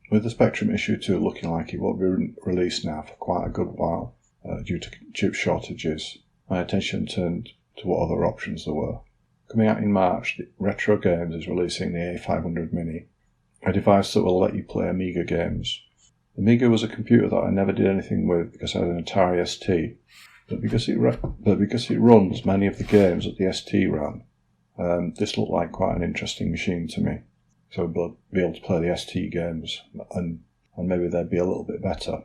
With the Spectrum issue 2 looking like it won't be released now for quite a good while due to chip shortages, my attention turned to what other options there were. Coming out in March, Retro Games is releasing the A500 Mini, a device that will let you play Amiga games. The Amiga was a computer that I never did anything with because I had an Atari ST, but because it runs many of the games that the ST ran, this looked like quite an interesting machine to me. So I'd be able to play the ST games, and maybe they'd be a little bit better.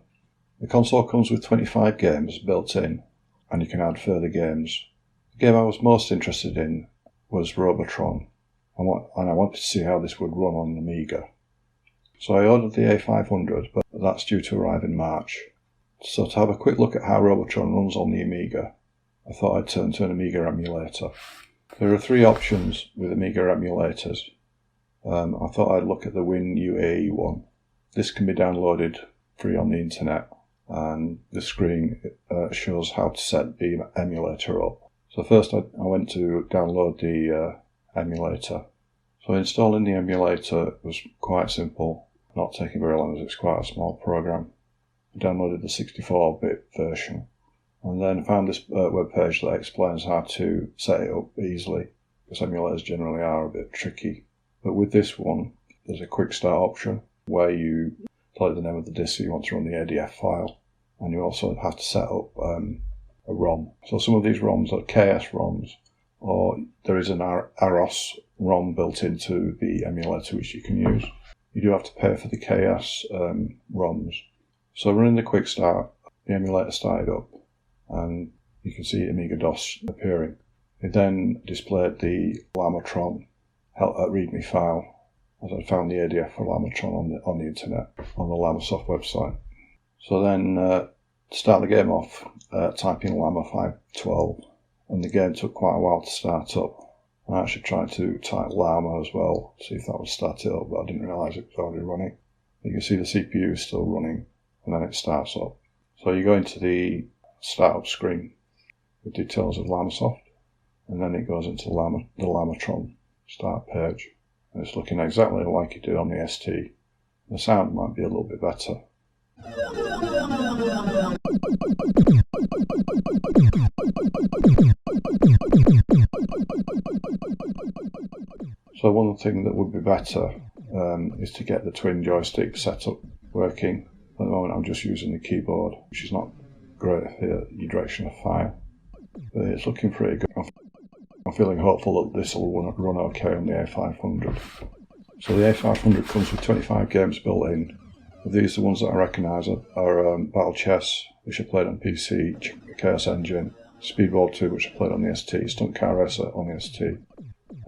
The console comes with 25 games built in, and you can add further games. The game I was most interested in was Robotron, and I wanted to see how this would run on an Amiga. So I ordered the A500, but that's due to arrive in March. So to have a quick look at how Robotron runs on the Amiga, I thought I'd turn to an Amiga emulator. There are 3 options with Amiga emulators. I thought I'd look at the WinUAE one. This can be downloaded free on the internet, and the screen shows how to set the emulator up. So first I went to download the emulator. So installing the emulator was quite simple, not taking very long as it's quite a small program. I downloaded the 64-bit version and then found this web page that explains how to set it up easily, because emulators generally are a bit tricky. But with this one, there's a quick start option where you tell it the name of the disk you want to run the ADF file, and you also have to set up a ROM. So some of these ROMs are KS ROMs, or there is an AROS ROM built into the emulator which you can use. You do have to pay for the KS ROMs. So running the quick start, the emulator started up, and you can see Amiga DOS appearing. It then displayed the Llamatron README file, as I found the ADF for Llamatron on the internet, on the Llamasoft website. So then, to start the game off, type in Llama 512, and the game took quite a while to start up. I actually tried to type Llama as well, see if that would start it up, but I didn't realise it was already running. You can see the CPU is still running, and then it starts up. So you go into the startup screen with details of Llamasoft, and then it goes into the Llamatron start page, and it's looking exactly like it did on the ST. The sound might be a little bit better. So one thing that would be better is to get the twin joystick setup working. At the moment I'm just using the keyboard, which is not great for your direction of fire, but it's looking pretty good. I'm feeling hopeful that this will run okay on the A500. So the A500 comes with 25 games built in. These, the ones that I recognise, are Battle Chess, which I played on PC, Chaos Engine, Speedball 2, which I played on the ST, Stunt Car Racer on the ST,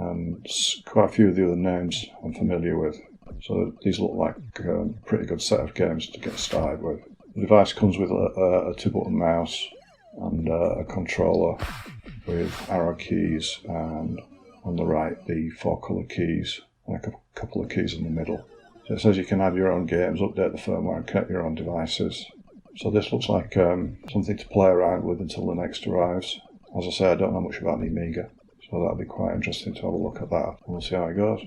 and quite a few of the other names I'm familiar with. So these look like a pretty good set of games to get started with. The device comes with a 2-button mouse and a controller with arrow keys, and on the right the 4 colour keys and a couple of keys in the middle. So it says you can add your own games, update the firmware and connect your own devices. So this looks like something to play around with until the next arrives. As I say, I don't know much about the Amiga, so that'll be quite interesting to have a look at that, and we'll see how it goes.